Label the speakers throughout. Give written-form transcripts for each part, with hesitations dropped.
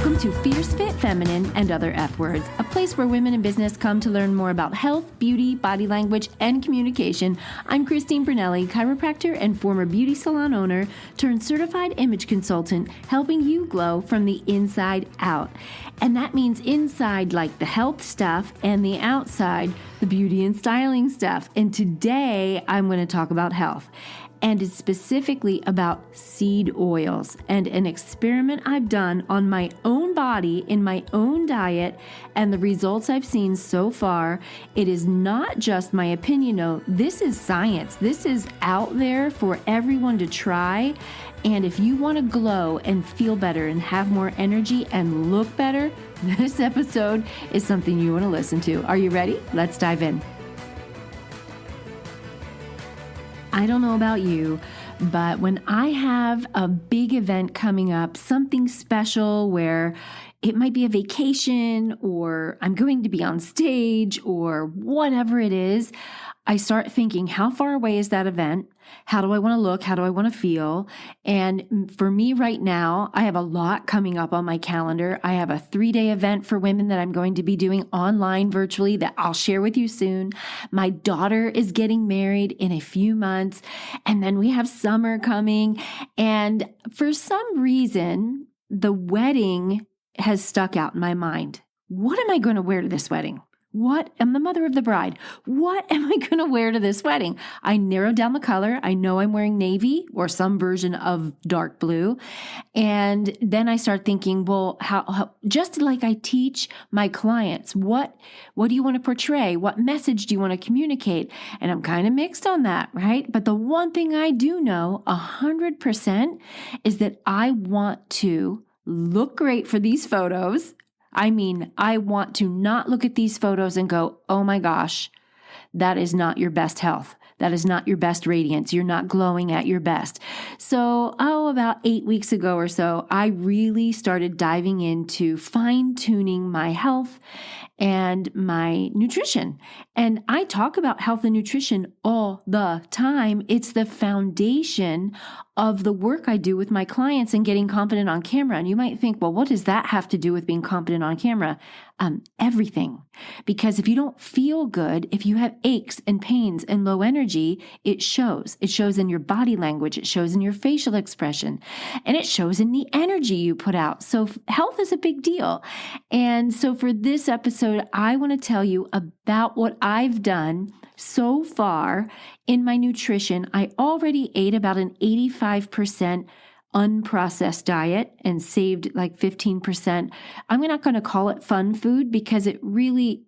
Speaker 1: Welcome to Fierce Fit Feminine and Other F Words, a place where women in business come to learn more about health, beauty, body language, and communication. I'm Christine Brunelli, chiropractor and former beauty salon owner turned certified image consultant, helping you glow from the inside out. And that means inside like the health stuff and the outside, the beauty and styling stuff. And today I'm going to talk about health. And it's specifically about seed oils and an experiment I've done on my own body in my own diet and the results I've seen so far. It is not just my opinion, no, this is science. This is out there for everyone to try. And if you want to glow and feel better and have more energy and look better, this episode is something you want to listen to. Are you ready? Let's dive in. I don't know about you, but when I have a big event coming up, something special where it might be a vacation or I'm going to be on stage or whatever it is, I start thinking, how far away is that event? How do I want to look? How do I want to feel? And for me right now, I have a lot coming up on my calendar. I have a 3-day event for women that I'm going to be doing online virtually that I'll share with you soon. My daughter is getting married in a few months. And then we have summer coming. And for some reason, the wedding has stuck out in my mind. What am I going to wear to this wedding? I'm the mother of the bride. What am I going to wear to this wedding? I narrowed down the color. I know I'm wearing navy or some version of dark blue. And then I start thinking, well, how just like I teach my clients, what do you want to portray? What message do you want to communicate? And I'm kind of mixed on that, right? But the one thing I do know 100% is that I want to look great for these photos. I mean, I want to not look at these photos and go, oh my gosh, that is not your best health. That is not your best radiance. You're not glowing at your best. So, about 8 weeks ago or so, I really started diving into fine-tuning my health and my nutrition. And I talk about health and nutrition all the time. It's the foundation of the work I do with my clients and getting confident on camera. And you might think, well, what does that have to do with being confident on camera? Everything. Because if you don't feel good, if you have aches and pains and low energy, it shows. It shows in your body language. It shows in your facial expression. And it shows in the energy you put out. So health is a big deal. And so for this episode, I want to tell you about what I've done so far in my nutrition. I already ate about an 85% unprocessed diet and saved like 15%. I'm not going to call it fun food because it really,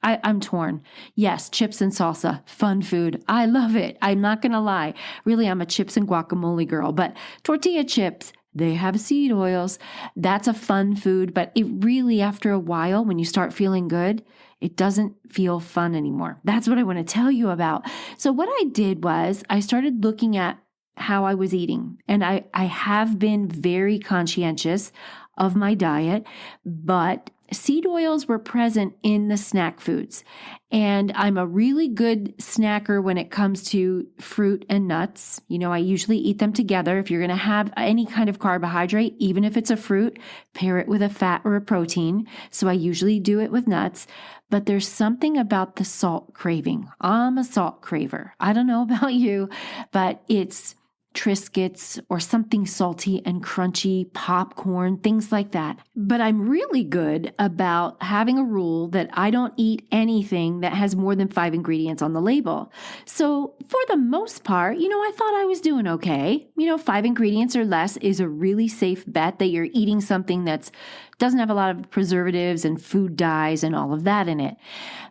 Speaker 1: I'm torn. Yes, chips and salsa, fun food. I love it. I'm not going to lie. Really, I'm a chips and guacamole girl, but tortilla chips, they have seed oils. That's a fun food, but it really, after a while, when you start feeling good, it doesn't feel fun anymore. That's what I want to tell you about. So what I did was I started looking at how I was eating. And I have been very conscientious of my diet, but seed oils were present in the snack foods. And I'm a really good snacker when it comes to fruit and nuts. I usually eat them together. If you're going to have any kind of carbohydrate, even if it's a fruit, pair it with a fat or a protein. So I usually do it with nuts. But there's something about the salt craving. I'm a salt craver. I don't know about you, but it's Triscuits or something salty and crunchy, popcorn, things like that. But I'm really good about having a rule that I don't eat anything that has more than 5 ingredients on the label. So for the most part, I thought I was doing okay. 5 ingredients or less is a really safe bet that you're eating something that doesn't have a lot of preservatives and food dyes and all of that in it.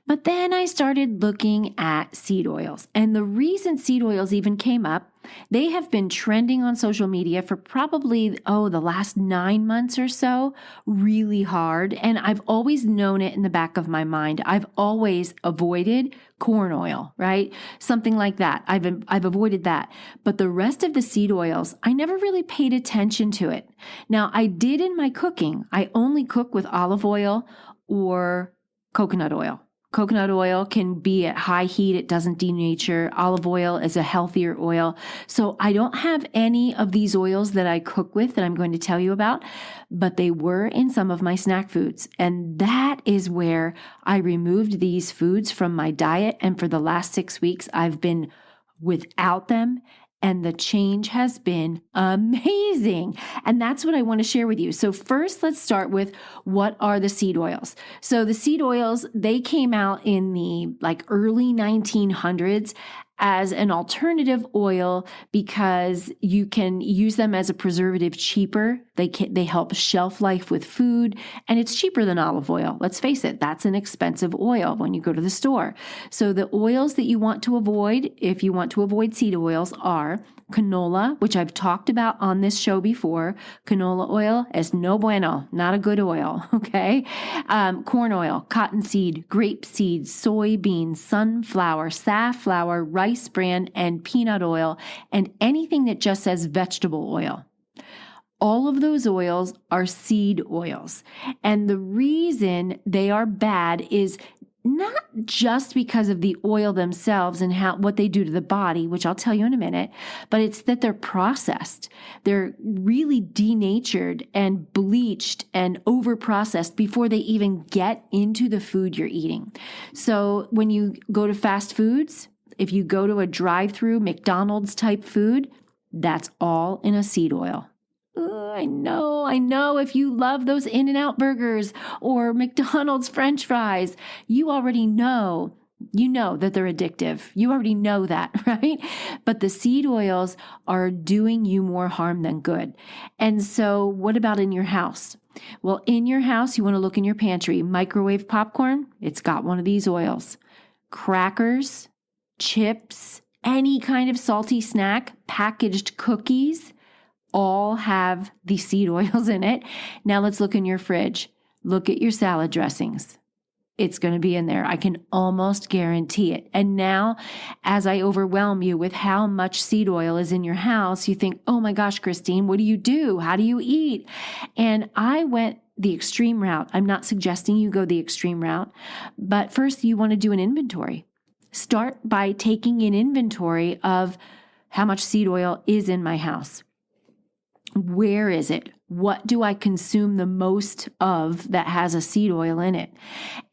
Speaker 1: But then I started looking at seed oils. And the reason seed oils even came up, they have been trending on social media for probably, the last 9 months or so, really hard. And I've always known it in the back of my mind. I've always avoided corn oil, right? Something like that. I've avoided that. But the rest of the seed oils, I never really paid attention to it. Now, I did in my cooking. I only cook with olive oil or coconut oil. Coconut oil can be at high heat. It doesn't denature. Olive oil is a healthier oil. So I don't have any of these oils that I cook with that I'm going to tell you about, but they were in some of my snack foods. And that is where I removed these foods from my diet. And for the last 6 weeks, I've been without them. And the change has been amazing. And that's what I want to share with you. So first, let's start with what are the seed oils. So the seed oils, they came out in the early 1900s as an alternative oil because you can use them as a preservative cheaper. They help shelf life with food, and it's cheaper than olive oil. Let's face it, that's an expensive oil when you go to the store. So the oils that you want to avoid, if you want to avoid seed oils, are canola, which I've talked about on this show before. Canola oil is no bueno, not a good oil, okay? Corn oil, cottonseed, grapeseed, soybean, sunflower, safflower, rice bran, and peanut oil, and anything that just says vegetable oil. All of those oils are seed oils. And the reason they are bad is not just because of the oil themselves and what they do to the body, which I'll tell you in a minute, but it's that they're processed. They're really denatured and bleached and over-processed before they even get into the food you're eating. So when you go to fast foods, if you go to a drive-through McDonald's type food, that's all in a seed oil. I know. If you love those In-N-Out burgers or McDonald's French fries, you already know, that they're addictive. You already know that, right? But the seed oils are doing you more harm than good. And so what about in your house? Well, in your house, you want to look in your pantry. Microwave popcorn, it's got one of these oils. Crackers, chips, any kind of salty snack, packaged cookies, all have the seed oils in it. Now let's look in your fridge. Look at your salad dressings. It's going to be in there. I can almost guarantee it. And now, as I overwhelm you with how much seed oil is in your house, you think, oh my gosh, Christine, what do you do? How do you eat? And I went the extreme route. I'm not suggesting you go the extreme route, but first you want to do an inventory. Start by taking an inventory of how much seed oil is in my house. Where is it? What do I consume the most of that has a seed oil in it?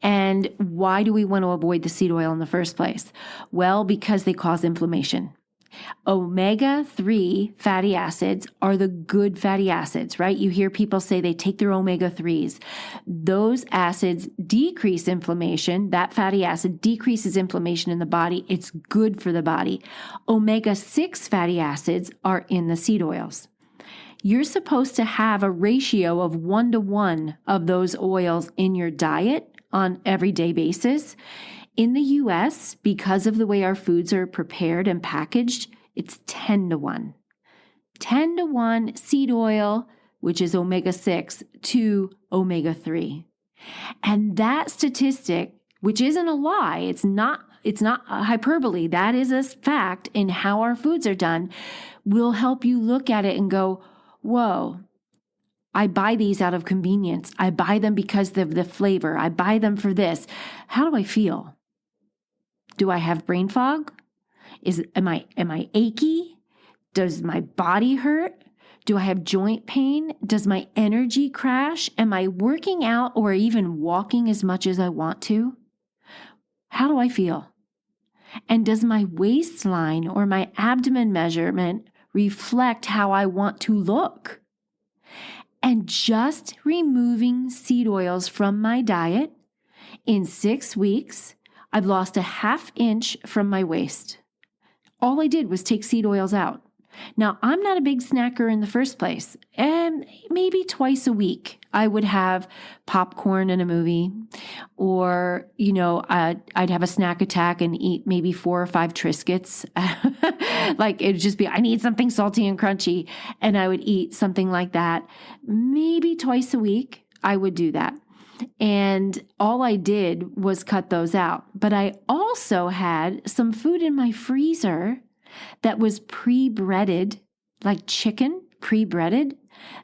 Speaker 1: And why do we want to avoid the seed oil in the first place? Well, because they cause inflammation. Omega-3 fatty acids are the good fatty acids, right? You hear people say they take their omega-3s. Those acids decrease inflammation. That fatty acid decreases inflammation in the body. It's good for the body. Omega-6 fatty acids are in the seed oils. You're supposed to have a ratio of 1-to-1 of those oils in your diet on everyday basis. In the US, because of the way our foods are prepared and packaged, it's 10-to-1. 10-to-1 seed oil, which is omega-6, to omega-3. And that statistic, which isn't a lie, it's not hyperbole, that is a fact in how our foods are done, will help you look at it and go, whoa, I buy these out of convenience. I buy them because of the flavor. I buy them for this. How do I feel? Do I have brain fog? Am I achy? Does my body hurt? Do I have joint pain? Does my energy crash? Am I working out or even walking as much as I want to? How do I feel? And does my waistline or my abdomen measurement reflect how I want to look? And just removing seed oils from my diet, in 6 weeks, I've lost a ½ inch from my waist. All I did was take seed oils out. Now, I'm not a big snacker in the first place, and maybe twice a week I would have popcorn in a movie, or, I'd have a snack attack and eat maybe 4 or 5 Triscuits. It'd just be, I need something salty and crunchy, and I would eat something like that. Maybe twice a week I would do that. And all I did was cut those out. But I also had some food in my freezer that was pre-breaded, like chicken, pre-breaded.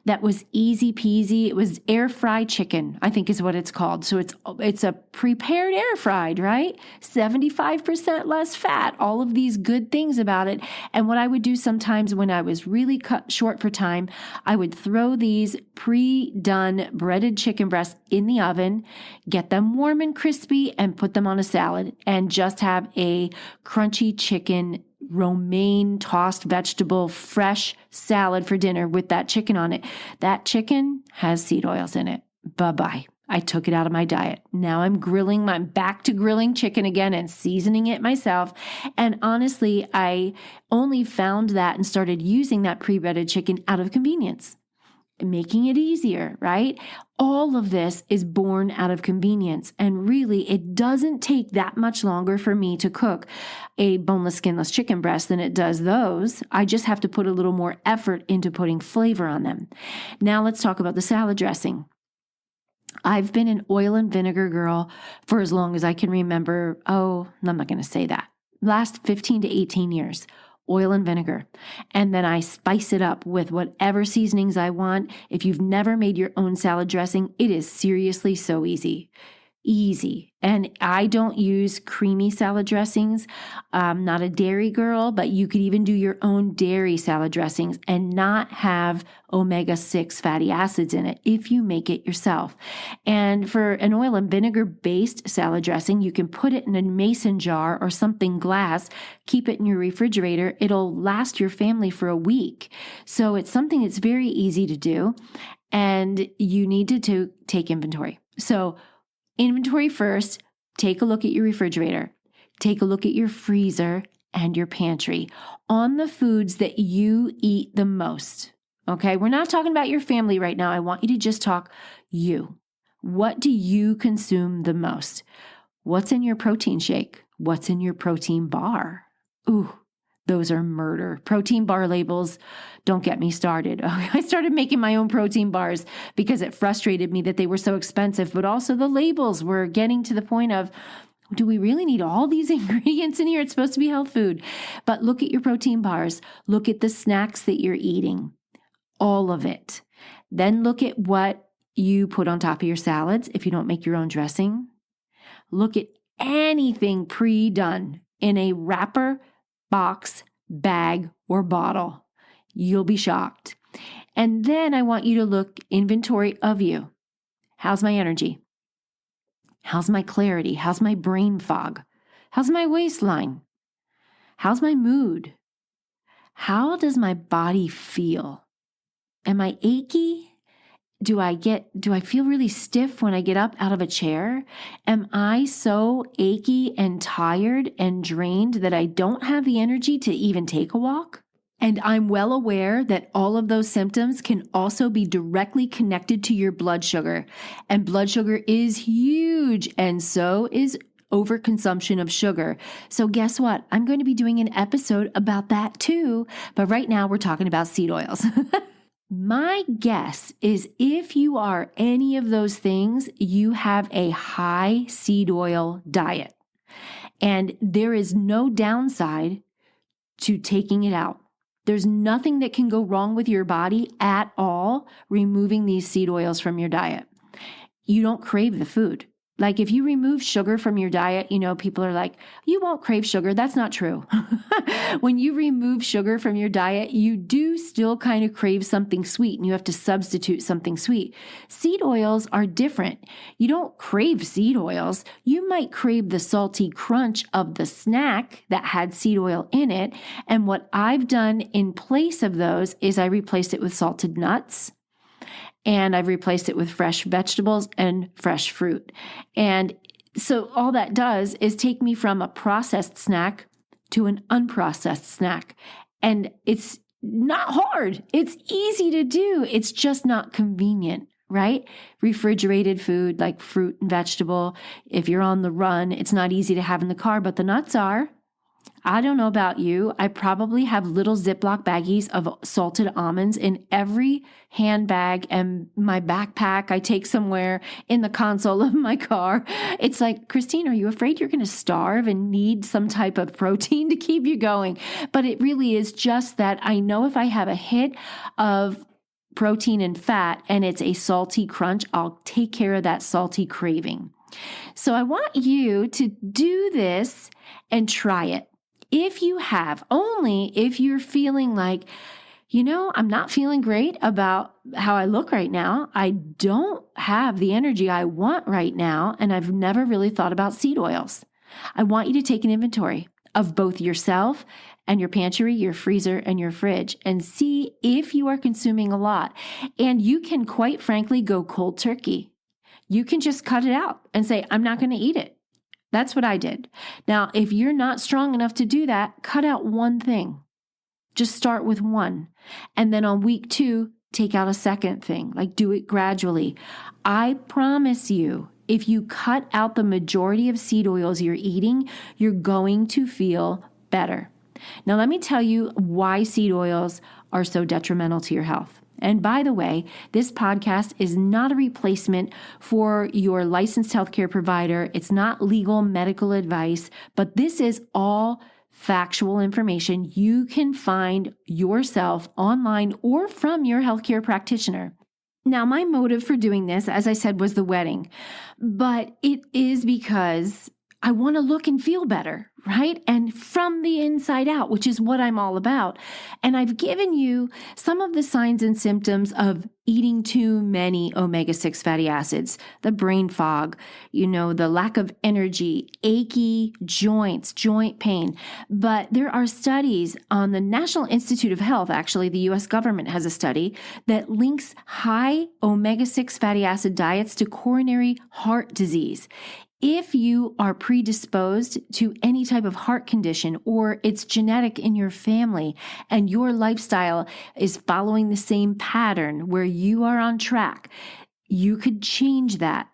Speaker 1: that was easy peasy. It was air fried chicken, I think is what it's called. So it's a prepared air fried, right? 75% less fat, all of these good things about it. And what I would do sometimes when I was really cut short for time, I would throw these pre-done breaded chicken breasts in the oven, get them warm and crispy, and put them on a salad and just have a crunchy chicken romaine tossed vegetable fresh salad for dinner with that chicken on it. That chicken has seed oils in it. Bye-bye. I took it out of my diet. Now I'm back to grilling chicken again and seasoning it myself. And honestly, I only found that and started using that pre-breaded chicken out of convenience, making it easier, right? All of this is born out of convenience. And really, it doesn't take that much longer for me to cook a boneless, skinless chicken breast than it does those. I just have to put a little more effort into putting flavor on them. Now let's talk about the salad dressing. I've been an oil and vinegar girl for as long as I can remember. Oh, I'm not going to say that. Last 15 to 18 years. Oil and vinegar. And then I spice it up with whatever seasonings I want. If you've never made your own salad dressing, it is seriously so easy. Easy. And I don't use creamy salad dressings. I'm not a dairy girl, but you could even do your own dairy salad dressings and not have omega-6 fatty acids in it if you make it yourself. And for an oil and vinegar based salad dressing, you can put it in a mason jar or something glass, keep it in your refrigerator. It'll last your family for a week. So it's something that's very easy to do, and you need to take inventory. So inventory first, take a look at your refrigerator, take a look at your freezer and your pantry on the foods that you eat the most. Okay, we're not talking about your family right now. I want you to just talk you. What do you consume the most? What's in your protein shake? What's in your protein bar? Ooh, those are murder. Protein bar labels, don't get me started. I started making my own protein bars because it frustrated me that they were so expensive, but also the labels were getting to the point of, do we really need all these ingredients in here? It's supposed to be health food. But look at your protein bars. Look at the snacks that you're eating, all of it. Then look at what you put on top of your salads if you don't make your own dressing. Look at anything pre-done in a wrapper, box, bag, or bottle. You'll be shocked. And then I want you to look inventory of you. How's my energy? How's my clarity? How's my brain fog? How's my waistline? How's my mood? How does my body feel? Am I achy? Do I feel really stiff when I get up out of a chair? Am I so achy and tired and drained that I don't have the energy to even take a walk? And I'm well aware that all of those symptoms can also be directly connected to your blood sugar. And blood sugar is huge, and so is overconsumption of sugar. So guess what? I'm going to be doing an episode about that too. But right now we're talking about seed oils. My guess is if you are any of those things, you have a high seed oil diet. And there is no downside to taking it out. There's nothing that can go wrong with your body at all removing these seed oils from your diet. You don't crave the food. Like if you remove sugar from your diet, people are like, you won't crave sugar. That's not true. When you remove sugar from your diet, you do still kind of crave something sweet and you have to substitute something sweet. Seed oils are different. You don't crave seed oils. You might crave the salty crunch of the snack that had seed oil in it. And what I've done in place of those is I replaced it with salted nuts. And I've replaced it with fresh vegetables and fresh fruit. And so all that does is take me from a processed snack to an unprocessed snack. And it's not hard. It's easy to do. It's just not convenient, right? Refrigerated food like fruit and vegetable. If you're on the run, it's not easy to have in the car, but the nuts are. I don't know about you. I probably have little Ziploc baggies of salted almonds in every handbag and my backpack I take somewhere in the console of my car. It's like, Christine, are you afraid you're going to starve and need some type of protein to keep you going? But it really is just that I know if I have a hit of protein and fat, and it's a salty crunch, I'll take care of that salty craving. So I want you to do this and try it. If you have, only if you're feeling like, I'm not feeling great about how I look right now. I don't have the energy I want right now, and I've never really thought about seed oils. I want you to take an inventory of both yourself and your pantry, your freezer, and your fridge, and see if you are consuming a lot. And you can, quite frankly, go cold turkey. You can just cut it out and say, I'm not going to eat it. That's what I did. Now, if you're not strong enough to do that, cut out one thing. Just start with one. And then on week 2, take out a second thing. Like, do it gradually. I promise you, if you cut out the majority of seed oils you're eating, you're going to feel better. Now, let me tell you why seed oils are so detrimental to your health. And by the way, this podcast is not a replacement for your licensed healthcare provider. It's not legal medical advice, but this is all factual information you can find yourself online or from your healthcare practitioner. Now, my motive for doing this, as I said, was the wedding, but it is because I want to look and feel better, right? And from the inside out, which is what I'm all about. And I've given you some of the signs and symptoms of eating too many omega-6 fatty acids, the brain fog, the lack of energy, achy joints, joint pain. But there are studies on the National Institute of Health, actually, the US government has a study that links high omega-6 fatty acid diets to coronary heart disease. If you are predisposed to any type of heart condition or it's genetic in your family and your lifestyle is following the same pattern where you are on track, you could change that,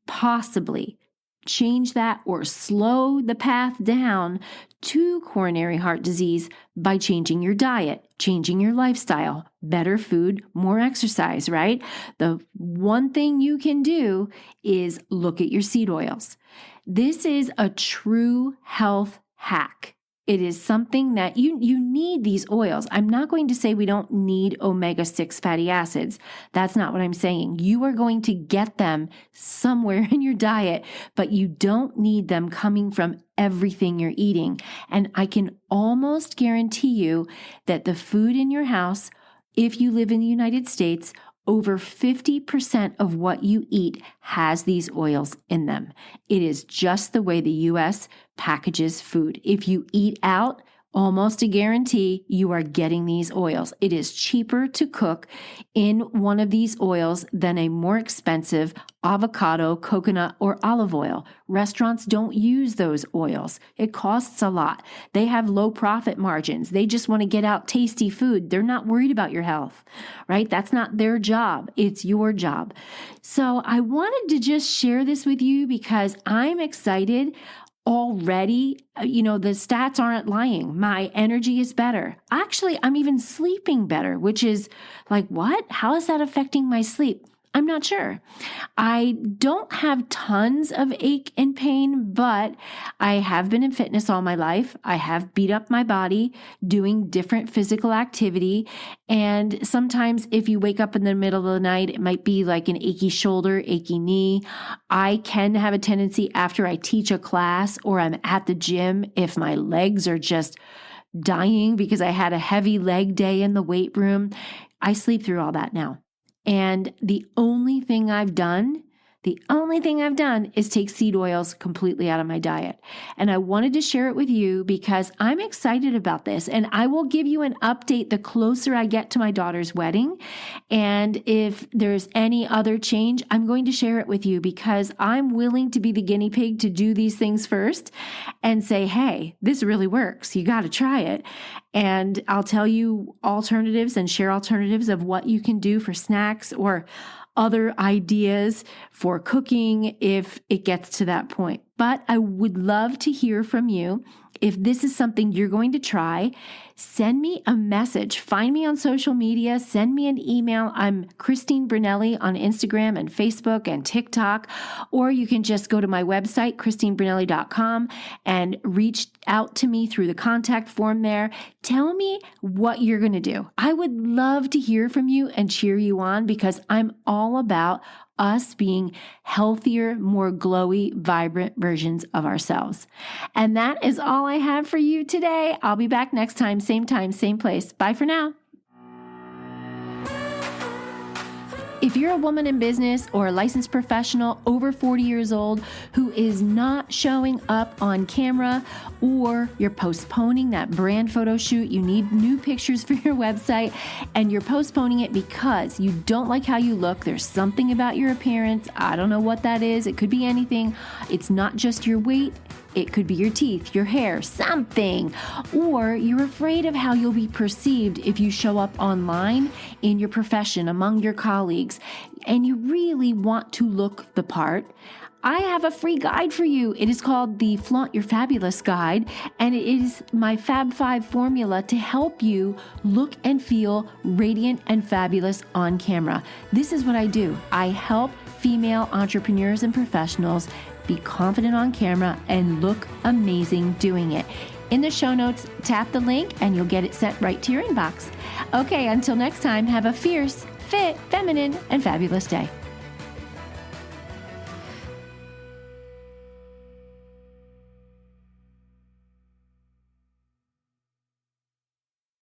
Speaker 1: possibly change that or slow the path down to coronary heart disease by changing your diet, changing your lifestyle, better food, more exercise, right? The one thing you can do is look at your seed oils. This is a true health hack. It is something that you need these oils. I'm not going to say we don't need omega-6 fatty acids. That's not what I'm saying. You are going to get them somewhere in your diet, but you don't need them coming from everything you're eating. And I can almost guarantee you that the food in your house, if you live in the United States, over 50% of what you eat has these oils in them. It is just the way the U.S. packages food. If you eat out, almost a guarantee you are getting these oils. It is cheaper to cook in one of these oils than a more expensive avocado, coconut, or olive oil. Restaurants don't use those oils. It costs a lot. They have low profit margins. They just want to get out tasty food. They're not worried about your health, right? That's not their job. It's your job. So I wanted to just share this with you because I'm excited. Already, the stats aren't lying. My energy is better. Actually, I'm even sleeping better, which is like, what? How is that affecting my sleep? I'm not sure. I don't have tons of ache and pain, but I have been in fitness all my life. I have beat up my body doing different physical activity. And sometimes if you wake up in the middle of the night, it might be like an achy shoulder, achy knee. I can have a tendency after I teach a class or I'm at the gym, if my legs are just dying because I had a heavy leg day in the weight room, I sleep through all that now. And the only thing I've done is take seed oils completely out of my diet. And I wanted to share it with you because I'm excited about this. And I will give you an update the closer I get to my daughter's wedding. And if there's any other change, I'm going to share it with you because I'm willing to be the guinea pig to do these things first and say, hey, this really works. You got to try it. And I'll tell you alternatives and share alternatives of what you can do for snacks or other ideas for cooking if it gets to that point. But I would love to hear from you. if this is something you're going to try, send me a message. Find me on social media. Send me an email. I'm Christine Brunelli on Instagram and Facebook and TikTok. Or you can just go to my website, christinebrunelli.com, and reach out to me through the contact form there. Tell me what you're going to do. I would love to hear from you and cheer you on, because I'm all about us being healthier, more glowy, vibrant versions of ourselves. And that is all I have for you today. I'll be back next time, same place. Bye for now. If you're a woman in business or a licensed professional over 40 years old who is not showing up on camera, or you're postponing that brand photo shoot, you need new pictures for your website, and you're postponing it because you don't like how you look, there's something about your appearance, I don't know what that is, it could be anything, it's not just your weight, it could be your teeth, your hair, something. Or you're afraid of how you'll be perceived if you show up online in your profession among your colleagues, and you really want to look the part. I have a free guide for you. It is called the Flaunt Your Fabulous Guide, and it is my Fab 5 formula to help you look and feel radiant and fabulous on camera. This is what I do. I help female entrepreneurs and professionals be confident on camera and look amazing doing it. In the show notes, tap the link and you'll get it sent right to your inbox. Okay, until next time, have a fierce, fit, feminine, and fabulous day.